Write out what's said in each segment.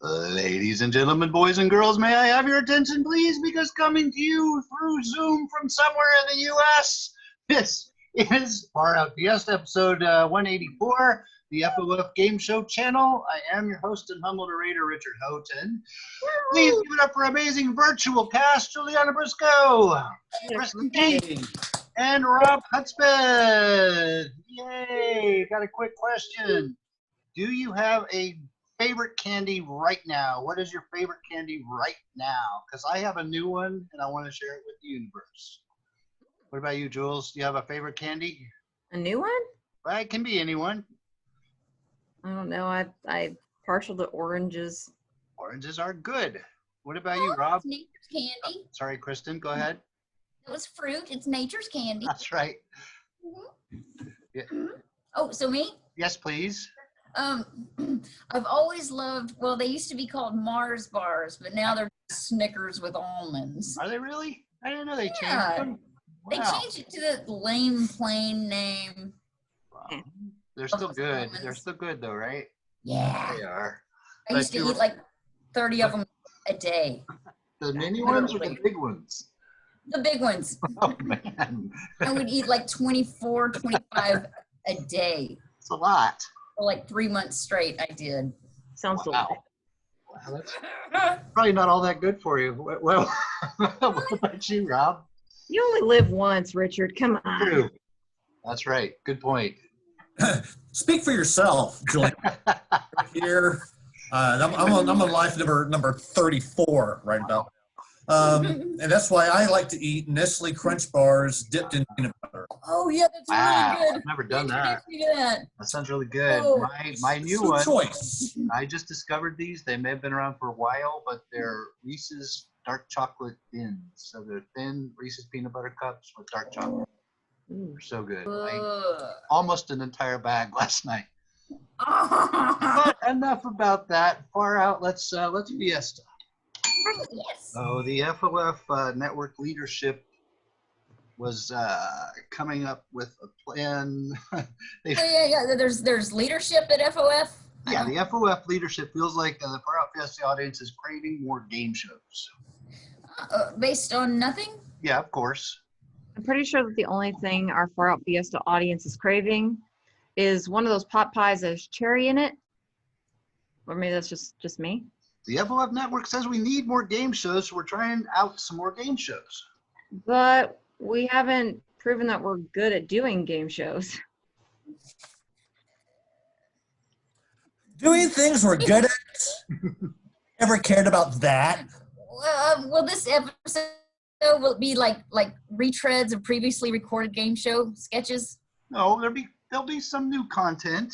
Ladies and gentlemen, boys and girls, may I have your attention, please? Because coming to you through Zoom from somewhere in the U.S., this is Far Out Fiesta, episode 184, the FOF Game Show channel. I am your host and humble narrator, Richard Houghton. Please give it up for amazing virtual cast, JuliAnna Briscoe, Kristin Keith, and Robb Hudspeth. Yay! Got a quick question. Do you have a favorite candy right now? What is your favorite candy right now? Because I have a new one and I want to share it with the universe. What about you, Jules? Do you have a favorite candy? A new one? Well, it can be anyone. I don't know. I partial to oranges. Oranges are good. What about you, Robb? It's nature's candy. Oh, sorry, Kristin, go ahead. It was fruit. It's nature's candy. That's right. Mm-hmm. Yeah. Mm-hmm. Oh, so me? Yes, please. I've always loved, well, they used to be called Mars bars, but now they're Snickers with almonds. Are they really? I didn't know they changed Yeah. them. They Wow. changed it to the lame, plain name. Wow. They're still good. They're still good, though, right? Yeah. They are. I used to eat like 30 of them a day. The mini ones or the big ones? The big ones. Oh, man. I would eat like 24, 25 a day. It's a lot. For like 3 months straight, I did. Sounds Wow. Wow, that's probably not all that good for you. Well, what about you, Robb? You only live once, Richard. Come on. True. That's right. Good point. Speak for yourself, Julie. Here, I'm on life number 34 right now, and that's why I like to eat Nestle Crunch bars dipped in peanut butter. Oh yeah, that's Wow, really good. I've never done that. Introduce me to that. That sounds really good. Oh. My new Good one, choice. I just discovered these. They may have been around for a while, but they're Reese's dark chocolate thins. So they're thin Reese's peanut butter cups with dark chocolate. They're so good. I Ugh. almost an entire bag last night. But enough about that. Far out. Let's Fiesta. Yes. So the FOF network leadership was coming up with a plan. Yeah. There's leadership at FOF. Yeah, the FOF leadership feels like the Far Out Fiesta audience is craving more game shows. Based on nothing. Yeah, of course. I'm pretty sure that the only thing our Far Out Fiesta audience is craving is one of those pot pies that has cherry in it. Or maybe that's just me. The FOF network says we need more game shows, so we're trying out some more game shows. But we haven't proven that we're good at doing game shows. Doing things we're good at. Ever cared about that? Will this episode will it be like retreads of previously recorded game show sketches? No, there'll be some new content.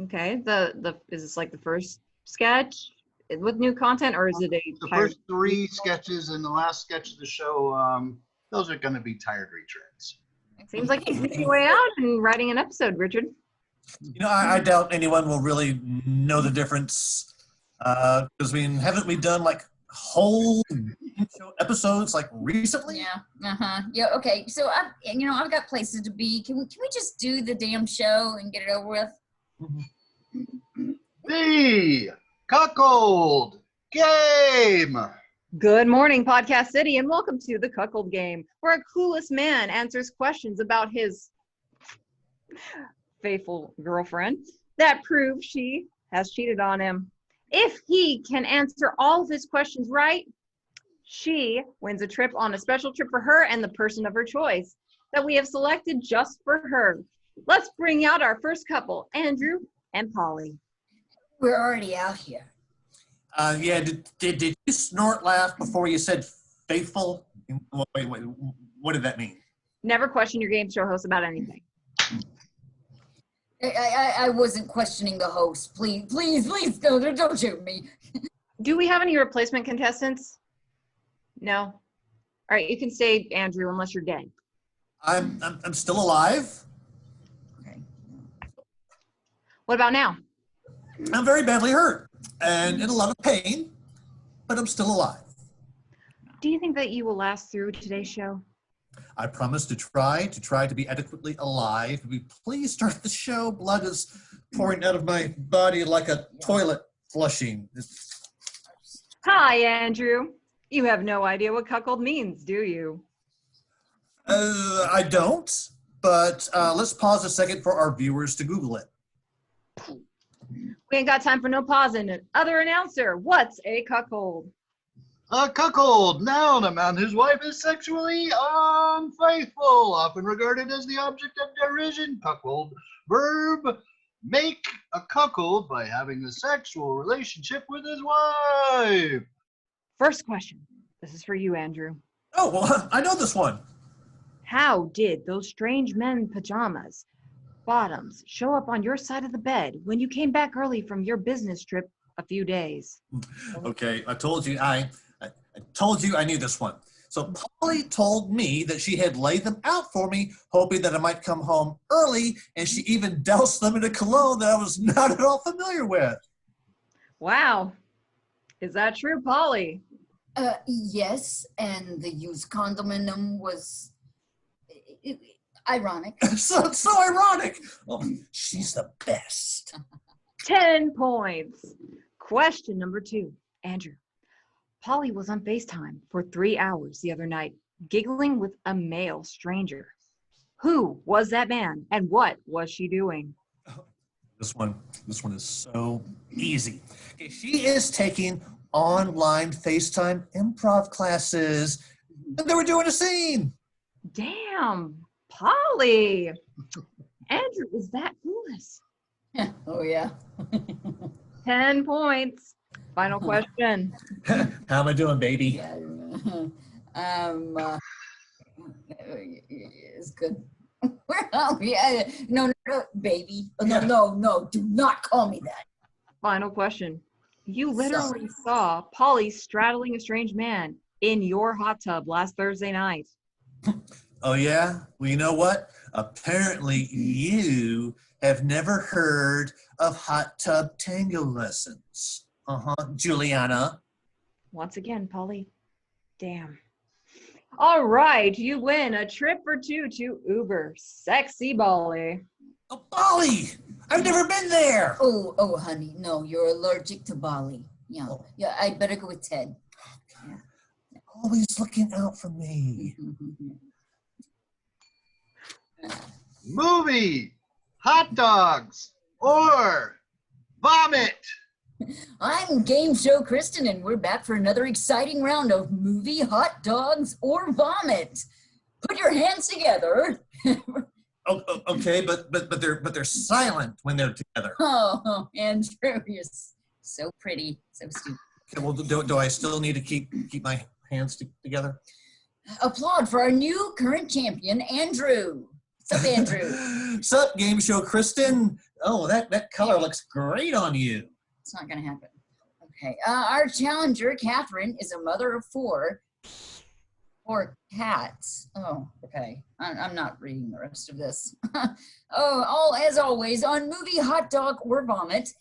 Okay. Is this like the first sketch with new content, or is it a The tired- first 3 sketches and the last sketch of the show, those are going to be tired retreads. Seems like you're making your way out and writing an episode, Richard. You know, I doubt anyone will really know the difference. Because haven't we done like whole show episodes like recently? Yeah. Yeah. Okay. So I've got places to be. Can we just do the damn show and get it over with? The Cuckold Game. Good morning, Podcast City, and welcome to the Cuckold Game, where a clueless man answers questions about his faithful girlfriend that prove she has cheated on him. If he can answer all of his questions right, she wins a trip on a special trip for her and the person of her choice that we have selected just for her. Let's bring out our first couple, Andrew and Polly. We're already out here. Yeah. Did you snort laugh before you said faithful? Wait. What did that mean? Never question your game show host about anything. I wasn't questioning the host. Please, don't shoot me. Do we have any replacement contestants? No? All right, you can stay, Andrew, unless you're dead. I'm still alive. Okay. What about now? I'm very badly hurt and in a lot of pain, but I'm still alive. Do you think that you will last through today's show? I promise to try to be adequately alive. Will you please start the show? Blood is pouring out of my body like a toilet flushing. Hi, Andrew. You have no idea what cuckold means, do you? I don't, but let's pause a second for our viewers to Google it. We ain't got time for no pausing. Other announcer, what's a cuckold? A cuckold, noun, a man whose wife is sexually unfaithful, often regarded as the object of derision. Cuckold, verb, make a cuckold by having a sexual relationship with his wife. First question. This is for you, Andrew. Oh, well, I know this one. How did those strange men pajamas, bottoms, show up on your side of the bed when you came back early from your business trip a few days? Okay, I told you I knew this one. So Polly told me that she had laid them out for me, hoping that I might come home early, and she even doused them in a cologne that I was not at all familiar with. Wow. Is that true, Polly? Yes, and the used condom in them was ironic. So ironic. Oh, she's the best. 10 points. Question number 2. Andrew. Polly was on FaceTime for 3 hours the other night, giggling with a male stranger. Who was that man, and what was she doing? This one is so easy. Okay, she is taking online FaceTime improv classes, and they were doing a scene. Damn, Polly. Andrew is that clueless. Oh, yeah. 10 points. Final question. How am I doing, baby? Yeah, it's good. Where are we? No, baby. No, do not call me that. Final question. You literally saw Polly straddling a strange man in your hot tub last Thursday night. Oh, yeah? Well, you know what? Apparently you have never heard of hot tub tango lessons. JuliAnna. Once again, Polly. Damn. All right, you win a trip for 2 to Uber Sexy Bali. Oh, Bali! I've never been there. Oh, honey, no, you're allergic to Bali. Yeah, yeah, I'd better go with Ted. Yeah. Always looking out for me. Movie, hot dogs, or vomit. I'm Game Show Kristin, and we're back for another exciting round of movie, hot dogs, or vomit. Put your hands together. Okay, but they're silent when they're together. Oh, Andrew, you're so pretty, so stupid. Okay, well, do I still need to keep my hands together? Applaud for our new current champion, Andrew. What's up, Andrew? Sup, Game Show Kristin? Oh, that color looks great on you. It's not going to happen. Okay. Our challenger, Catherine, is a mother of 4 cats. Oh, okay. I'm not reading the rest of this. As always, on movie, hot dog, or vomit,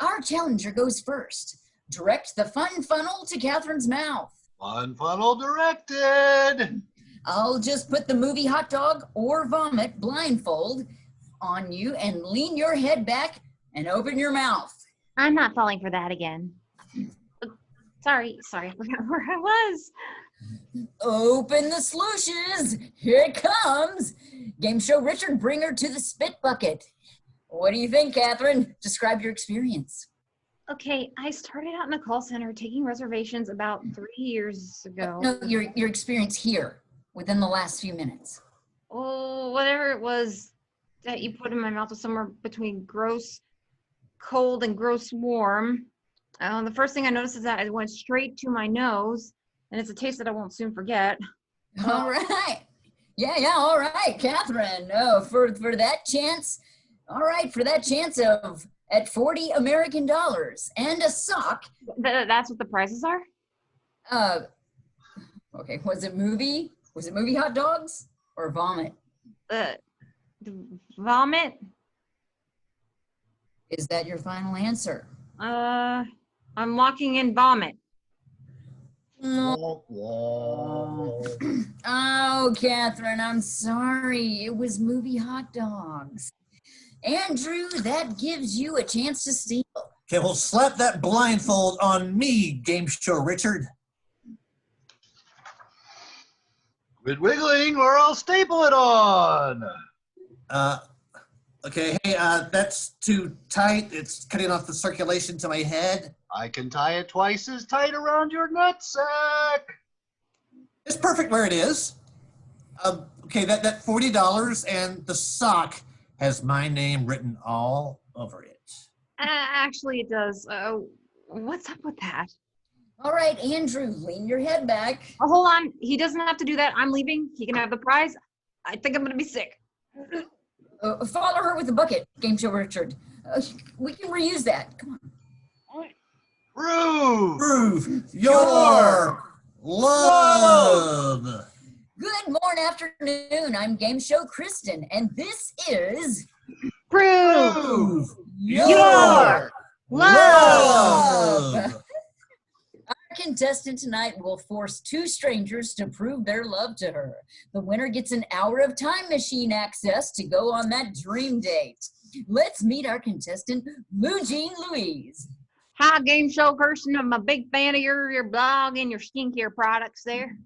our challenger goes first. Direct the fun funnel to Catherine's mouth. Fun funnel directed. I'll just put the movie, hot dog, or vomit blindfold on you and lean your head back and open your mouth. I'm not falling for that again. Sorry, I forgot where I was. Open the sluices. Here it comes. Game Show Richard, bring her to the spit bucket. What do you think, Catherine? Describe your experience. Okay, I started out in a call center taking reservations about 3 years ago. No, your experience here within the last few minutes. Oh, whatever it was that you put in my mouth was somewhere between gross cold and gross warm. The first thing I noticed is that it went straight to my nose, and it's a taste that I won't soon forget. All right. Yeah, all right, Catherine. For that chance, all right, for that chance of at $40 American and a sock. That's what the prices are? Okay, was it movie hot dogs or vomit? Vomit? Is that your final answer? I'm locking in vomit. Oh, Catherine, I'm sorry. It was movie hot dogs. Andrew, that gives you a chance to steal. Okay, well, slap that blindfold on me, Game Show Richard. Quit wiggling or I'll staple it on. Okay, hey, that's too tight. It's cutting off the circulation to my head. I can tie it twice as tight around your nutsack. It's perfect where it is. Okay, that $40 and the sock has my name written all over it. Actually, it does. What's up with that? All right, Andrew, lean your head back. Oh, hold on. He doesn't have to do that. I'm leaving. He can have the prize. I think I'm going to be sick. Follow her with the bucket, Game Show Richard. We can reuse that. Come on. Prove your love. Good morning, afternoon. I'm Game Show Kristin, and this is Prove your love. Our contestant tonight will force two strangers to prove their love to her. The winner gets an hour of time machine access to go on that dream date. Let's meet our contestant, Lou Jean Louise. Hi, Game Show Kirsten. I'm a big fan of your blog and your skincare products there.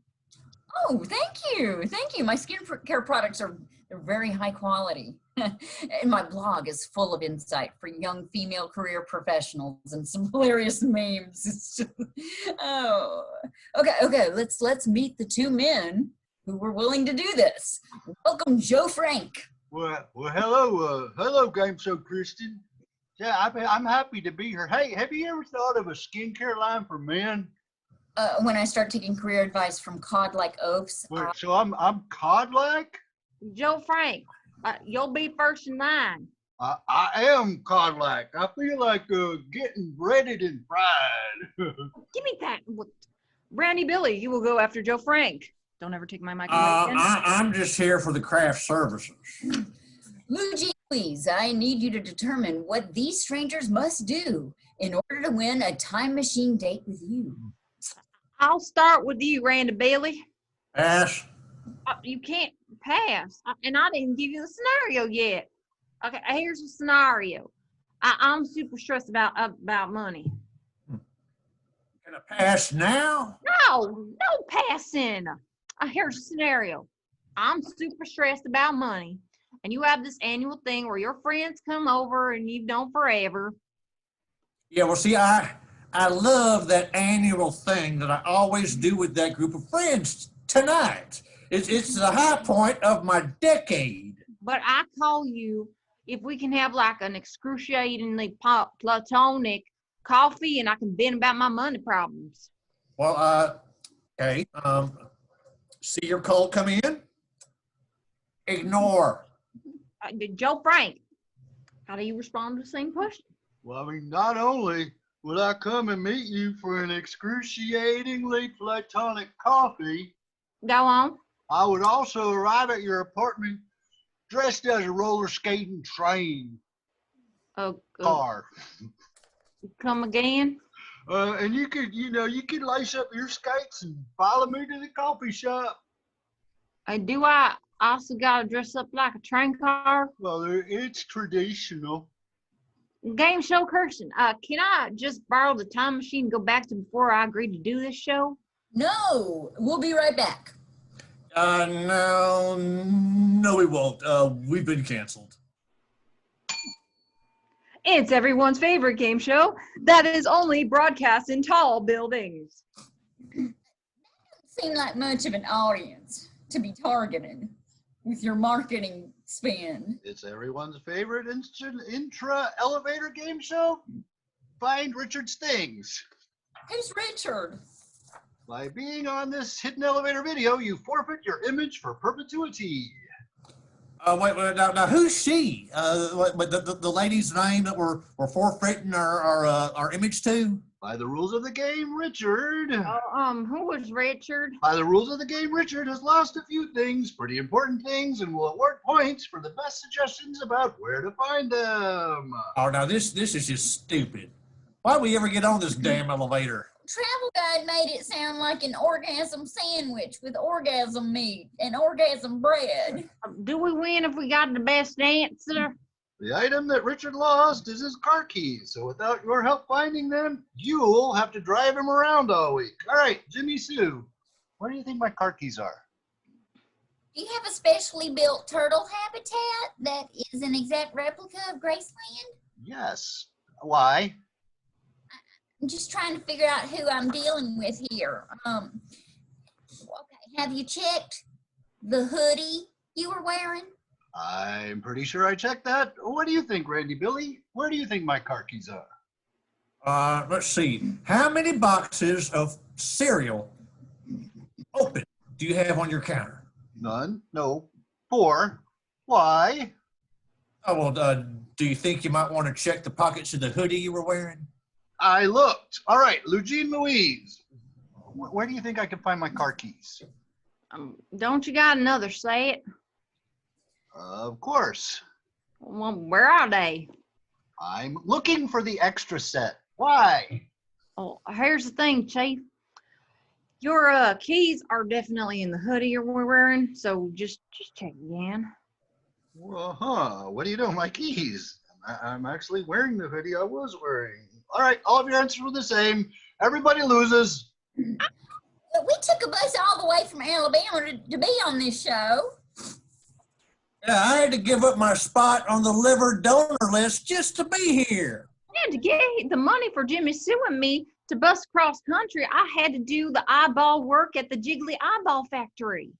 Oh, thank you. Thank you. My skincare products are very high quality. And my blog is full of insight for young female career professionals and some hilarious memes. It's just, okay. Let's meet the two men who were willing to do this. Welcome, Joe Frank. Well, hello, Game Show Kristin. Yeah, I'm happy to be here. Hey, have you ever thought of a skincare line for men? When I start taking career advice from cod-like oafs. So I'm cod-like? Joe Frank, you'll be first in line. I am cod-like. I feel like getting breaded and fried. Give me that. Randy Billy, you will go after Joe Frank. Don't ever take my mic away again. I'm just here for the craft services. Lou Jean, please, I need you to determine what these strangers must do in order to win a time machine date with you. I'll start with you, Randy Bailey. Pass. You can't pass. And I didn't give you the scenario yet. Okay, here's the scenario. I'm super stressed about money. Can I pass now? No passing. Here's the scenario. I'm super stressed about money. And you have this annual thing where your friends come over and you've known forever. Yeah, well, see, I love that annual thing that I always do with that group of friends tonight. It's the high point of my decade. But I call you if we can have like an excruciatingly platonic coffee and I can vent about my money problems. Well, okay. See your call come in? Ignore. Joe Frank, how do you respond to the same question? Well, I mean, not only will I come and meet you for an excruciatingly platonic coffee, Go on. I would also arrive at your apartment dressed as a roller skating train car. Come again? And you could lace up your skates and follow me to the coffee shop. Do I also got to dress up like a train car? Well, it's traditional. Game Show Kirsten, can I just borrow the time machine and go back to before I agreed to do this show? No, we'll be right back. No, we won't. We've been canceled. It's everyone's favorite game show that is only broadcast in tall buildings. Seem like much of an audience to be targeted with your marketing spin. It's everyone's favorite intra-elevator game show. Find Richard's things. Who's Richard? By being on this hidden elevator video, you forfeit your image for perpetuity. Wait, now who's she? The lady's name that we're forfeiting our image to? By the rules of the game, Richard. Who was Richard? By the rules of the game, Richard has lost a few things, pretty important things, and will award points for the best suggestions about where to find them. Oh, now this is just stupid. Why'd we ever get on this damn elevator? Travel Guide made it sound like an orgasm sandwich with orgasm meat and orgasm bread. Do we win if we got the best answer? The item that Richard lost is his car keys, so without your help finding them, you'll have to drive him around all week. All right, Jimmy Sue, where do you think my car keys are? Do you have a specially built turtle habitat that is an exact replica of Graceland? Yes. Why? I'm just trying to figure out who I'm dealing with here. Okay, have you checked the hoodie you were wearing? I'm pretty sure I checked that. What do you think, Randy Billy? Where do you think my car keys are? Let's see. How many boxes of cereal open do you have on your counter? None. No. 4. Why? Oh, well, do you think you might want to check the pockets of the hoodie you were wearing? I looked. All right, Eugene Louise, where do you think I can find my car keys? Don't you got another set? Of course. Well, where are they? I'm looking for the extra set. Why? Oh, here's the thing, Chief. Your keys are definitely in the hoodie you're wearing, so just check again. Well, what do you know, my keys? I'm actually wearing the hoodie I was wearing. All right, all of your answers were the same. Everybody loses. We took a bus all the way from Alabama to be on this show. Yeah, I had to give up my spot on the liver donor list just to be here. And to get the money for Jimmy Sue and me to bus cross country, I had to do the eyeball work at the Jiggly Eyeball Factory.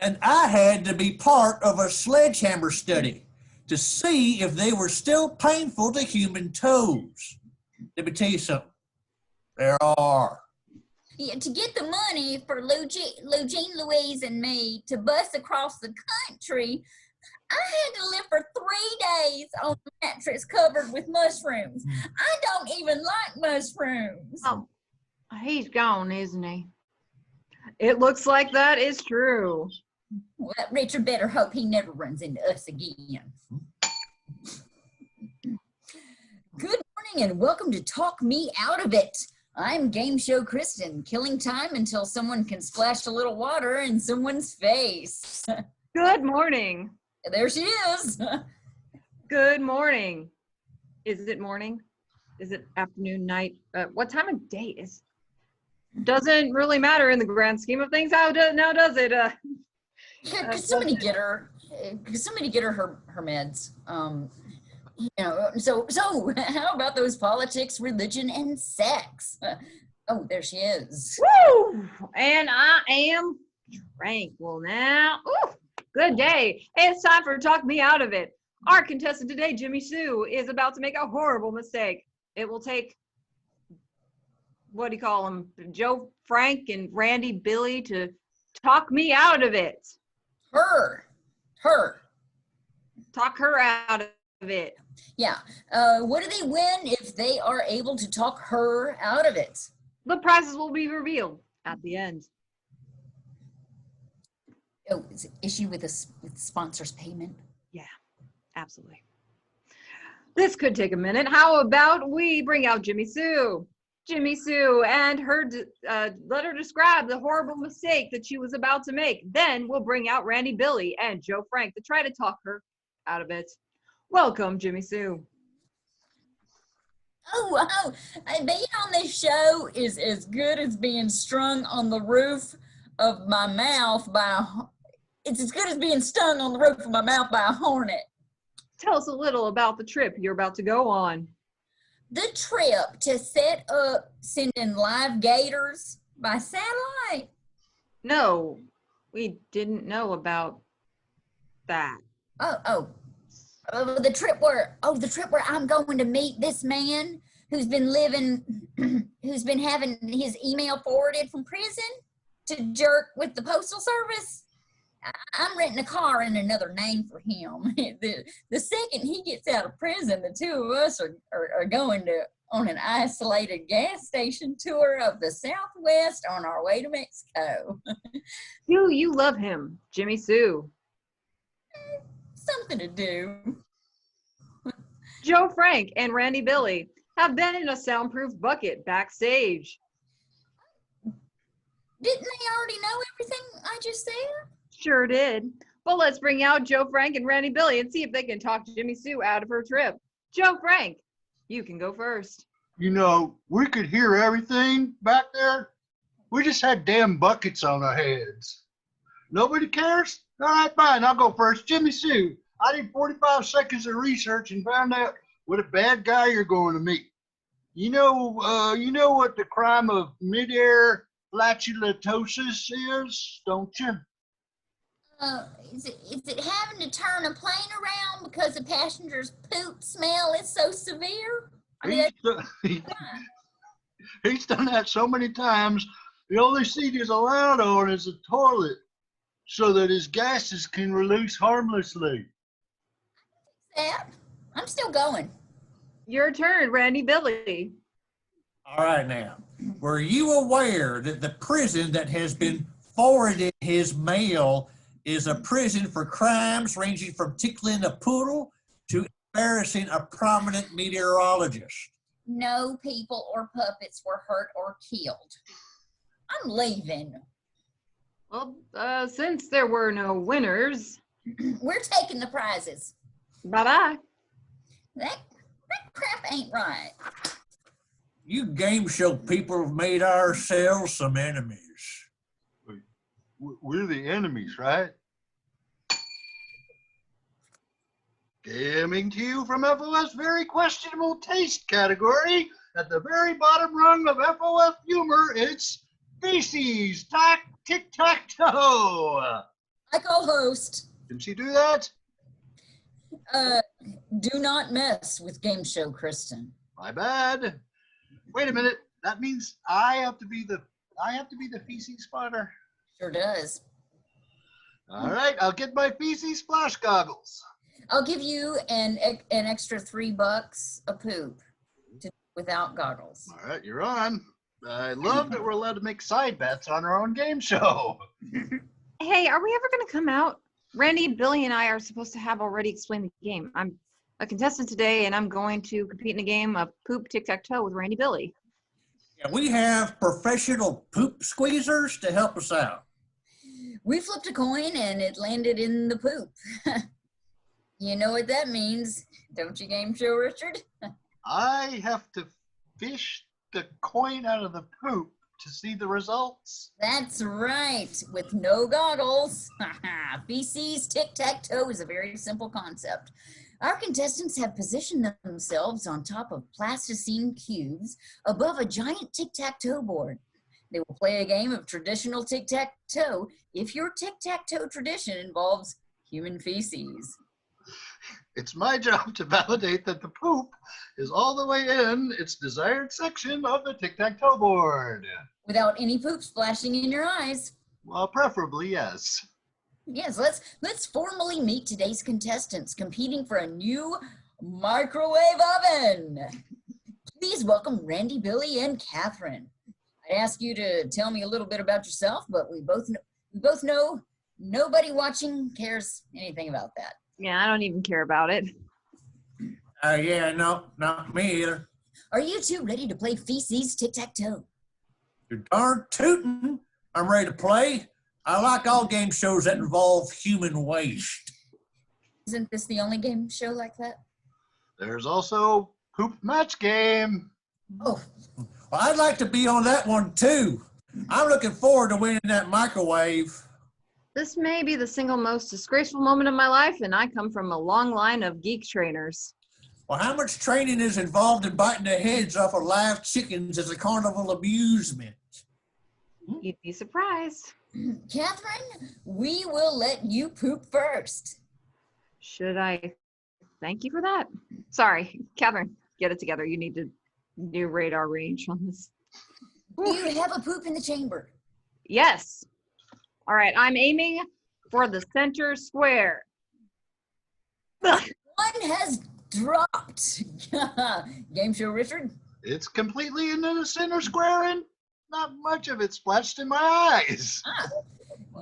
And I had to be part of a sledgehammer study to see if they were still painful to human toes. Let me tell you something. There are. Yeah, to get the money for Eugene, Louise, and me to bus across the country, I had to live for 3 days on a mattress covered with mushrooms. I don't even like mushrooms. Oh, he's gone, isn't he? It looks like that is true. Well, Richard better hope he never runs into us again. Good morning and welcome to Talk Me Out of It. I'm Game Show Kristin, killing time until someone can splash a little water in someone's face. Good morning. There she is. Good morning. Is it morning? Is it afternoon, night? What time of day is? Doesn't really matter in the grand scheme of things. Now does it? Could somebody get her? Could somebody get her meds? You know. So how about those politics, religion, and sex? Oh, there she is. Woo! And I am tranquil now. Ooh, good day. It's time for Talk Me Out of It. Our contestant today, Jimmy Sue, is about to make a horrible mistake. It will take, what do you call them, Joe Frank and Randy Billy to talk me out of it. Her. Talk her out of it. Yeah. What do they win if they are able to talk her out of it? The prizes will be revealed at the end. Oh, is she with sponsors payment? Yeah, absolutely. This could take a minute. How about we bring out Jimmy Sue? Jimmy Sue and her, let her describe the horrible mistake that she was about to make. Then we'll bring out Randy Billy and Joe Frank to try to talk her out of it. Welcome, Jimmy Sue. Oh, being on this show is as good as being strung on the roof of my mouth by it's as good as being stung on the roof of my mouth by a hornet. Tell us a little about the trip you're about to go on. The trip to set up sending live gators by satellite. No, we didn't know about that. The trip where I'm going to meet this man who's been having his email forwarded from prison to jerk with the postal service. I'm renting a car in another name for him. The second he gets out of prison, the two of us are going on an isolated gas station tour of the Southwest on our way to Mexico. Do you love him, Jimmy Sue? Something to do. Joe Frank and Randy Billy have been in a soundproof bucket backstage. Didn't they already know everything I just said? Sure did. But let's bring out Joe Frank and Randy Billy and see if they can talk Jimmy Sue out of her trip. Joe Frank, you can go first. You know, we could hear everything back there. We just had damn buckets on our heads. Nobody cares? All right, fine. I'll go first. Jimmy Sue, I did 45 seconds of research and found out what a bad guy you're going to meet. You know what the crime of midair flatulatosis is, don't you? Is it having to turn a plane around because the passenger's poop smell is so severe? He's done that so many times. The only seat he's allowed on is a toilet so that his gases can release harmlessly. I'm still going. Your turn, Randy Billy. All right, now, were you aware that the prison that has been forwarded his mail is a prison for crimes ranging from tickling a poodle to embarrassing a prominent meteorologist? No people or puppets were hurt or killed. I'm leaving. Well, since there were no winners, We're taking the prizes. bye-bye. That crap ain't right. You game show people have made ourselves some enemies. We're the enemies, right? Coming to you from FOF's very questionable taste category, at the very bottom rung of FOF humor, it's feces, tic-tac-toe. I co-host. Can she do that? Do not mess with game show, Kristin. My bad. Wait a minute. That means I have to be the feces spotter. Sure does. All right, I'll get my feces splash goggles. I'll give you an extra $3 a poop without goggles. All right, you're on. I love that we're allowed to make side bets on our own game show. Hey, are we ever going to come out? Randy, Billy, and I are supposed to have already explained the game. I'm a contestant today, and I'm going to compete in a game of poop tic-tac-toe with Randy Billy. Yeah, we have professional poop squeezers to help us out. We flipped a coin and it landed in the poop. You know what that means, don't you, game show, Richard? I have to fish the coin out of the poop to see the results. That's right, with no goggles. Feces tic-tac-toe is a very simple concept. Our contestants have positioned themselves on top of plasticine cubes above a giant tic-tac-toe board. They will play a game of traditional tic-tac-toe if your tic-tac-toe tradition involves human feces. It's my job to validate that the poop is all the way in its desired section of the tic-tac-toe board. Without any poop splashing in your eyes. Well, preferably, yes. Yes, let's formally meet today's contestants competing for a new microwave oven. Please welcome Randy, Billy, and Catherine. I'd ask you to tell me a little bit about yourself, but we both know nobody watching cares anything about that. Yeah, I don't even care about it. Yeah, no, not me either. Are you two ready to play feces tic-tac-toe? You're darn tootin'. I'm ready to play. I like all game shows that involve human waste. Isn't this the only game show like that? There's also poop match game. Oh, Well, I'd like to be on that one too. I'm looking forward to winning that microwave. This may be the single most disgraceful moment of my life, and I come from a long line of geek trainers. Well, how much training is involved in biting the heads off of live chickens as a carnival amusement? You'd be surprised. Catherine, we will let you poop first. Should I thank you for that? Sorry, Catherine, get it together. You need to do radar range on this. Do you have a poop in the chamber? Yes. All right, I'm aiming for the center square. One has dropped. Game show, Richard? It's completely into the center square and not much of it splashed in my eyes.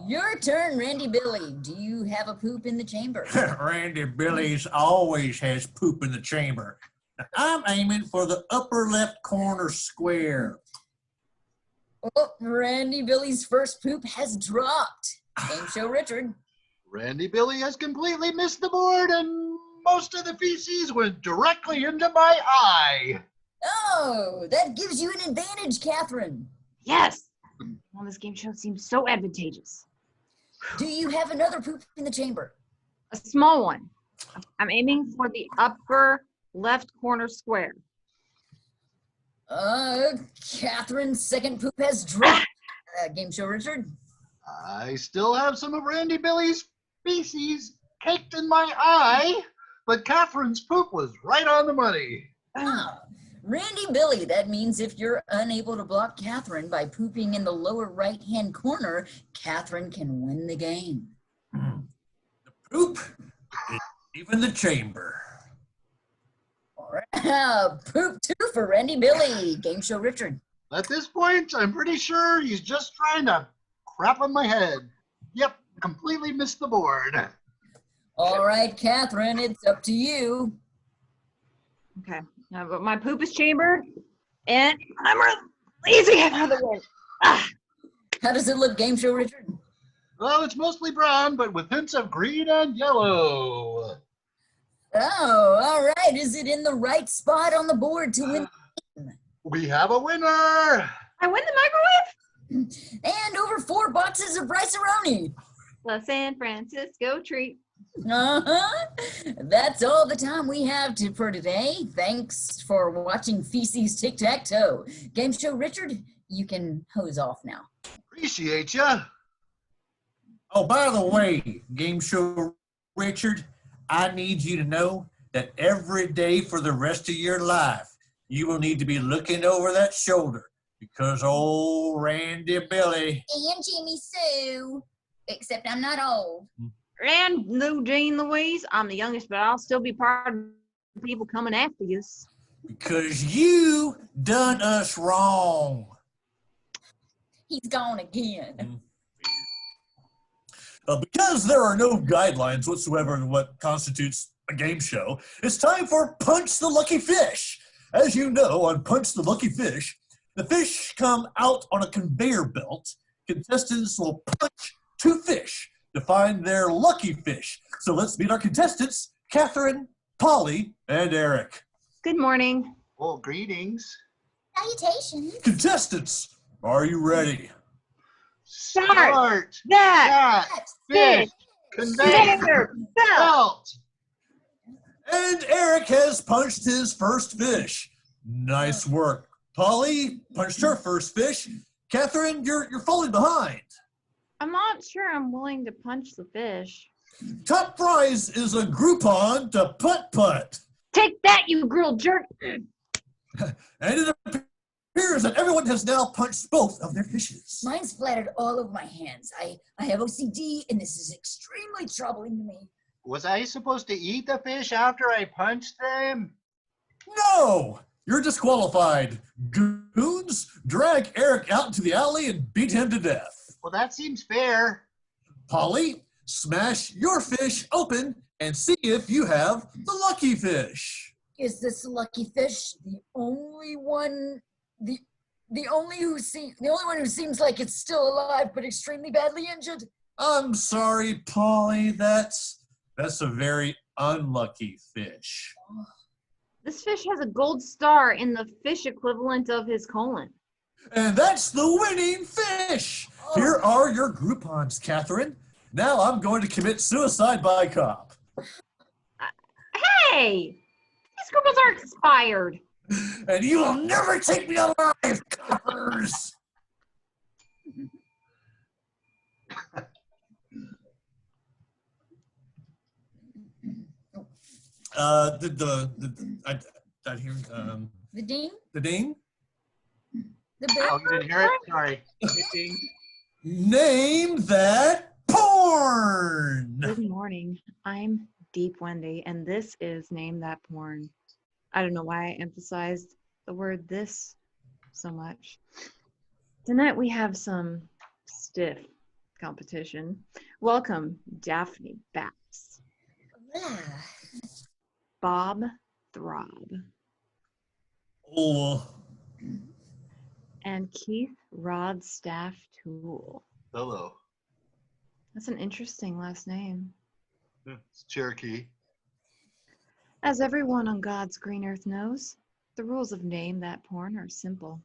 Your turn, Randy Billy. Do you have a poop in the chamber? Randy Billy's always has poop in the chamber. I'm aiming for the upper left corner square. Oh, Randy Billy's first poop has dropped. Game show, Richard. Randy Billy has completely missed the board, and most of the feces went directly into my eye. Oh, that gives you an advantage, Catherine. Yes! Well, this game show seems so advantageous. Do you have another poop in the chamber? A small one. I'm aiming for the upper left corner square. Catherine's second poop has dropped. Game show, Richard. I still have some of Randy Billy's feces caked in my eye, but Catherine's poop was right on the money. Ah, Randy Billy, that means if you're unable to block Catherine by pooping in the lower right-hand corner, Catherine can win the game. The poop is even the chamber. All right. Poop 2 for Randy Billy. Game show, Richard. At this point, I'm pretty sure he's just trying to crap on my head. Yep, completely missed the board. All right, Catherine, it's up to you. Okay, now but my poop is chambered, and I'm releasing it out of the way. Ah. How does it look, Game show, Richard? Well, it's mostly brown, but with hints of green and yellow. Oh, all right. Is it in the right spot on the board to win? We have a winner! I win the microwave? And over 4 boxes of rice-a-roni. The San Francisco treat. That's all the time we have for today. Thanks for watching Feces Tic-Tac-Toe. Game show, Richard, you can hose off now. Appreciate ya. Oh, by the way, Game Show Richard, I need you to know that every day for the rest of your life, you will need to be looking over that shoulder because old Randy Billy. And Jimmy Sue. Except I'm not old. And no Jean Louise. I'm the youngest, but I'll still be part of the people coming after you. Because you done us wrong. He's gone again. Because there are no guidelines whatsoever in what constitutes a game show, it's time for Punch the Lucky Fish. As you know, on Punch the Lucky Fish, the fish come out on a conveyor belt. Contestants will punch 2 fish to find their lucky fish. So let's meet our contestants, Catherine, Polly, and Eric. Good morning. Well, greetings. Salutations. Contestants, are you ready? Start That fish conveyor belt. belt. And Eric has punched his first fish. Nice work. Polly punched her first fish. Catherine, you're falling behind. I'm not sure I'm willing to punch the fish. Top prize is a Groupon to putt-putt. Take that, you grilled jerk. And it appears that everyone has now punched both of their fishes. Mine's splattered all over my hands. I have OCD, and this is extremely troubling to me. Was I supposed to eat the fish after I punched them? No! You're disqualified. Goons, drag Eric out into the alley and beat him to death. Well, that seems fair. Polly, smash your fish open and see if you have the lucky fish. Is this lucky fish the only one? The only one who seems like it's still alive but extremely badly injured? I'm sorry, Polly. That's a very unlucky fish. This fish has a gold star in the fish equivalent of his colon. And that's the winning fish. Here are your Groupons, Catherine. Now I'm going to commit suicide by cop. Hey! These coupons are expired. And you will never take me alive, coppers. I hear The ding? the ding. The Oh, bell? you didn't hear it? Sorry. Ding. Name that porn. Good morning. I'm Deep Wendy, and this is Name That Porn. I don't know why I emphasized the word this so much. Tonight we have some stiff competition. Welcome, Daphne Bax, Bob Throb, Oh, and Keith Rodstaff Toole. Hello. That's an interesting last name. It's Cherokee. As everyone on God's green earth knows, the rules of Name That Porn are simple.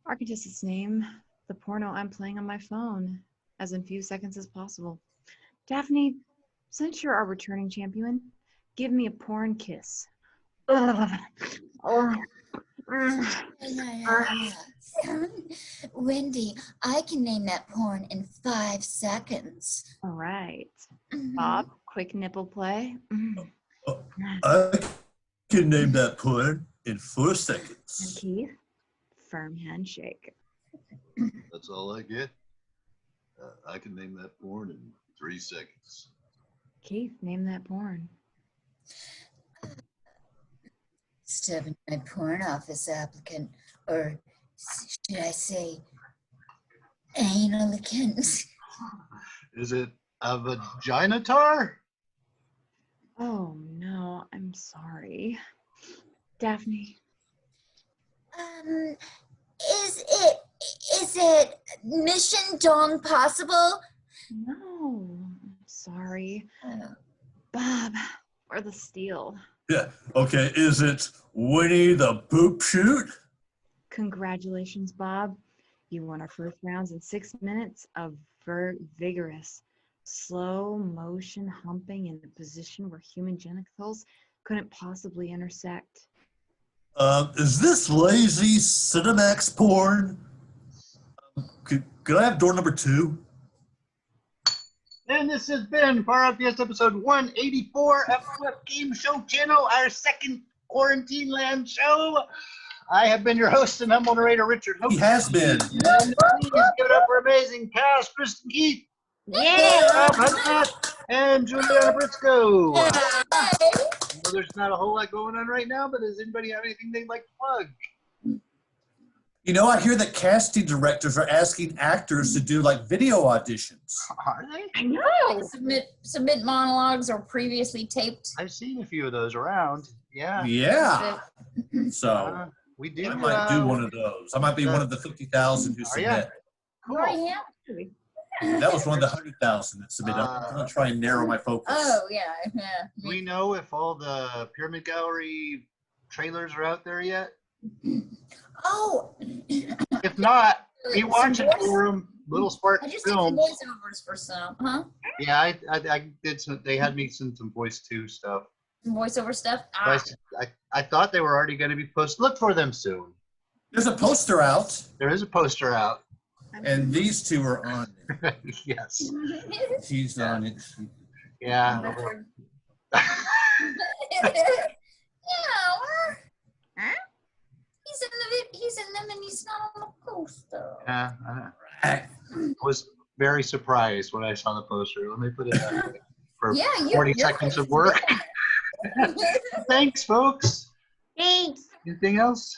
Our contestants name the porno I'm playing on my phone as in few seconds as possible. Daphne, since you're our returning champion, give me a porn kiss. Ugh. Oh. Wendy, I can name that porn in 5 seconds. All right. Bob, quick nipple play. I can name that porn in 4 And seconds. Keith, firm handshake. That's all I get. I can name that porn in 3 seconds. Keith, name that porn. Stubbing my porn office applicant, or should I say, analicant? Is it a vaginatar? Oh no, I'm sorry. Daphne. Is it Mission Dong Possible? No, I'm sorry. Bob, or the steel. Yeah. Okay. Is it Winnie the Poop Shoot? Congratulations, Bob. You won our first rounds in 6 minutes of vigorous, slow motion humping in the position where human genitals couldn't possibly intersect. Is this lazy Cinemax porn? Could I have door number 2? And this has been Far Out Fiesta episode 184 FOF Game Show channel, our second Quarantine Land show. I have been your host and humble narrator, Richard Houghton. He has been. And please give it up for amazing cast, Kristin Keith, Robb Hudspeth, and JuliAnna Briscoe. Well, there's not a whole lot going on right now, but does anybody have anything they'd like to plug? You know, I hear that casting directors are asking actors to do like video auditions. Are they? I know. Submit monologues or previously taped. I've seen a few of those around. Yeah. Yeah. So We do. I might do one of those. I might be one of the 50,000 who Are ya? submit. Cool. Yeah. That was one of the 100,000 that submitted. I'm going to try and narrow my focus. Oh, yeah. Do we know if all the Pyramid Gallery trailers are out there yet? Oh, If not, be watching for them. Little Spark I just did some Films. voiceovers for some, huh? Yeah, I did some. They had me send some voice 2 stuff. Some voiceover stuff. I thought they were already going to be posted. Look for them soon. There's a poster out, There is a poster out. and these two are on it. Yes. She's on it. Yeah. He's in them, and he's not on the poster. Yeah. I was very surprised when I saw the poster. Let me put it that way. For 40 seconds of work. Thanks, folks. Thanks. Anything else?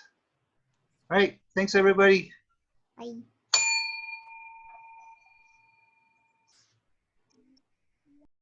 All right. Thanks, everybody. Bye.